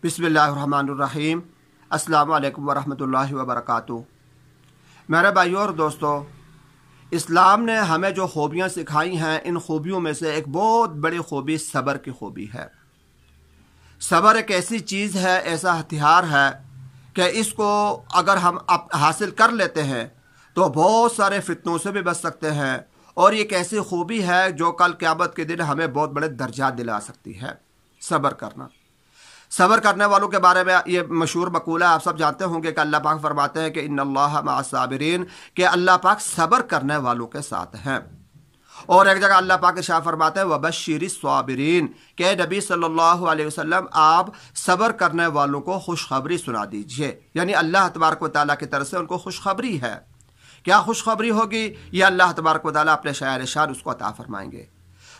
बिस्मिल्लाहिर्रहमानिर्रहीम। अस्सलाम वालेकुम वरहमतुल्लाहि वबरकातुहू। मेरे भाइयों और दोस्तों, इस्लाम ने हमें जो खूबियाँ सिखाई हैं, इन खूबियों में से एक बहुत बड़ी खूबी सब्र की खूबी है। सब्र एक ऐसी चीज़ है, ऐसा हथियार है कि इसको अगर हम हासिल कर लेते हैं तो बहुत सारे फितनों से भी बच सकते हैं, और एक ऐसी खूबी है जो कल क़यामत के दिन हमें बहुत बड़े दर्जात दिला सकती है। सब्र करना, सब्र करने वालों के बारे में ये मशहूर मकूला आप सब जानते होंगे कि अल्लाह पाक फरमाते हैं कि इन्नल्लाह मअस-साबिरीन, कि अल्लाह पाक सब्र करने वालों के साथ हैं। और एक जगह अल्लाह पाक इरशाद फरमाते हैं वबश्शिरिस-साबिरीन, कि नबी सल्लल्लाहु अलैहि वसल्लम आप सब्र करने वालों को खुशखबरी सुना दीजिए। यानी अल्लाह तबारक व तआला की तरफ से उनको खुशखबरी है। क्या खुशखबरी होगी? ये अल्लाह तबारक व तआला अपने शायर शान उसको अता फरमाएंगे।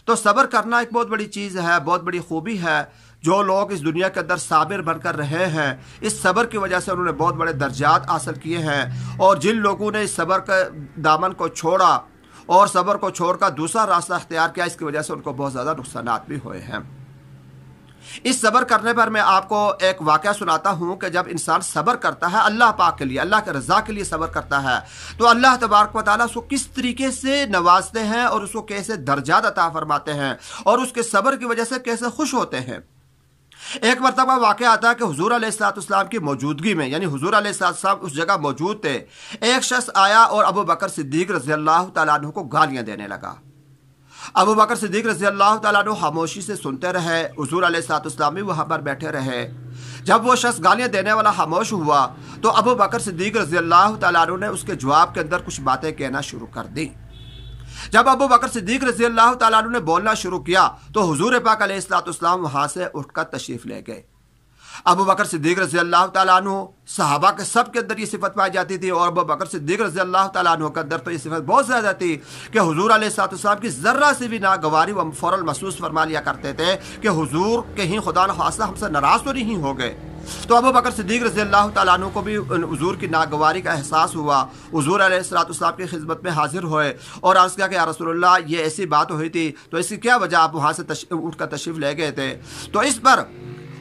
तो सब्र करना एक बहुत बड़ी चीज़ है, बहुत बड़ी खूबी है। जो लोग इस दुनिया के अंदर साबिर बनकर रहे हैं, इस सब्र की वजह से उन्होंने बहुत बड़े दर्जात हासिल किए हैं। और जिन लोगों ने इस सब्र के दामन को छोड़ा और सब्र को छोड़कर दूसरा रास्ता अख्तियार किया, इसकी वजह से उनको बहुत ज़्यादा नुकसानात भी हुए हैं। इस सब्र करने पर मैं आपको एक वाक़या सुनाता हूँ कि जब इंसान सब्र करता है अल्लाह पाक के लिए, अल्लाह के रज़ा के लिए सब्र करता है, तो अल्लाह तबारक व तआला उसको किस तरीके से नवाजते हैं और उसको कैसे दर्जात अता फरमाते हैं और उसके सब्र की वजह से कैसे खुश होते हैं। एक मरतबा वाक़या आता है कि हुज़ूर अलैहिस्सलाम की मौजूदगी में, यानी हुज़ूर अलैहिस्सलाम उस जगह मौजूद थे, एक शख्स आया और अबू बकर सिद्दीक़ रज़ी अल्लाह तआला अन्हु को गालियाँ देने लगा। अबू बकर सिद्दीक़ रज़ी अल्लाह तआला अन्हु खामोशी से सुनते रहे, हुज़ूर अलैहिस्सलाम भी वहाँ पर बैठे रहे। जब वो शख्स गालियाँ देने वाला खामोश हुआ तो अबू बकर सिद्दीक़ रज़ी अल्लाह तआला अन्हु ने उसके जवाब के अंदर कुछ बातें कहना शुरू कर दी। जब अबू बकर सिद्दीक़ रज़ी अल्लाह तआला अन्हु ने बोलना शुरू किया तो हुज़ूर पाक अलैहिस्सलाम वहाँ से उठकर तशरीफ़ ले गए। अबू बकर सिद्दीक़ रज़ी अल्लाह तआला अन्हु, सहाबा के सब के अंदर ये सिफत पाई जाती थी, और अबू बकर सिद्दीक़ रज़ी अल्लाह तआला अन्हु के अंदर तो ये सिफत बहुत ज़्यादा थी कि हुज़ूर अलैहिस्सलाम की ज़र्रा से भी नागवारी वो फ़ौरन महसूस फरमा लिया करते थे कि हुज़ूर कहीं खुदा न खास्ता हमसे नाराज़ तो नहीं हो गए। तो अबू बकर सिद्दीक़ रज़ी अल्लाह तआला अन्हु को भी हुज़ूर की नागवारी का एहसास हुआ। हुज़ूर अलैहिस्सलाम की खिदमत में हाजिर हुए और अर्ज़ किया कि या रसूलल्लाह, ये ऐसी बात हुई थी, तो इसकी क्या वजह, आप वहाँ से उठकर तशरीफ़ ले गए थे? तो इस पर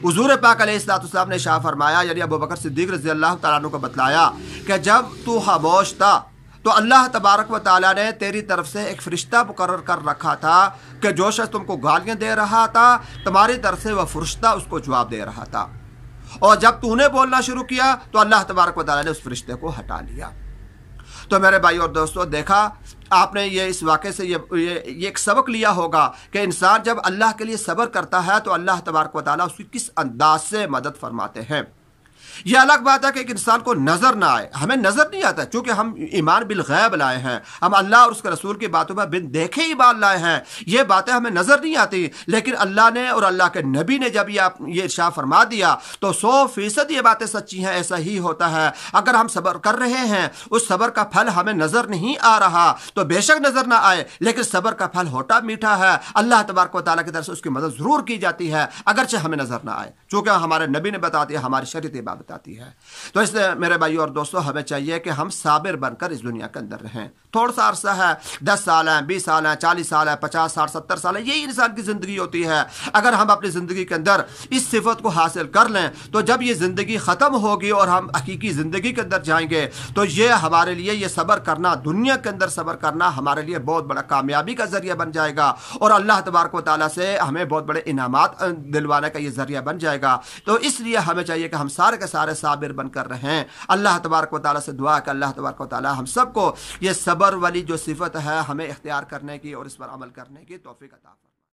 हुज़ूर पाक अलैहिस्सलाम ने शाह फरमाया, यानी अबू बकर सिद्दीक़ रज़ी अल्लाह तआला अन्हु को बतलाया कि जब तू खामोश था तो अल्लाह तबारक व तआला ने तेरी तरफ से एक फ़रिश्ता मुकर्रर कर रखा था कि जो शख्स तुमको गालियाँ दे रहा था, तुम्हारी तरफ से वह फ़रिश्ता उसको जवाब दे रहा था। और जब तूने बोलना शुरू किया तो अल्लाह तबारक व तआला ने उस फरिश्ते को हटा लिया। तो मेरे भाई और दोस्तों, देखा आपने ये इस वाक़े से ये एक सबक लिया होगा कि इंसान जब अल्लाह के लिए सब्र करता है तो अल्लाह तबारक व तआला उसकी किस अंदाज से मदद फरमाते हैं। ये अलग बात है कि एक इंसान को नज़र ना आए, हमें नज़र नहीं आता क्योंकि हम ईमान बिल गैब लाए हैं, हम अल्लाह और उसके रसूल की बातों पर बिन देखे ईमान लाए हैं। ये बातें हमें नज़र नहीं आती, लेकिन अल्लाह ने और अल्लाह के नबी ने जब ये इरशाद फरमा दिया तो 100% ये बातें सच्ची हैं। ऐसा ही होता है। अगर हम सब्र कर रहे हैं, उस सब्र का फल हमें नज़र नहीं आ रहा तो बेशक नज़र ना आए, लेकिन सब्र का फल होता मीठा है। अल्लाह तबारक व तआला की तरफ से उसकी मदद ज़रूर की जाती है, अगरचे हमें नज़र ना आए, चूँकि हमारे नबी ने बता दिया, हमारी शरीयत बताती है। तो इसलिए मेरे भाइयों और दोस्तों, हमें चाहिए कि हम साबिर बनकर इस दुनिया के अंदर रहें। थोड़ा सा अरसा है, 10 साल है, 20 साल है, 40 साल है, 50, 60, 70 साल है, यही इंसान की ज़िंदगी होती है। अगर हम अपनी ज़िंदगी के अंदर इस सिफत को हासिल कर लें तो जब ये ज़िंदगी ख़त्म होगी और हम हकीकी ज़िंदगी के अंदर जाएंगे तो ये हमारे लिए, ये सब्र करना, दुनिया के अंदर सब्र करना हमारे लिए बहुत बड़ा कामयाबी का ज़रिया बन जाएगा और अल्लाह तबारक व तआला से हमें बहुत बड़े इनामात दिलवाने का ये ज़रिया बन जाएगा। तो इसलिए हमें चाहिए कि हम सारे के सारे साबिर बनकर रहें। अल्लाह तबारक व तआला से दुआ कि अल्लाह तबारक व तआला हम सबको ये सब्र वाली जो सिफत है हमें इख्तियार करने की और इस पर अमल करने की तौफीक अता फरमाए।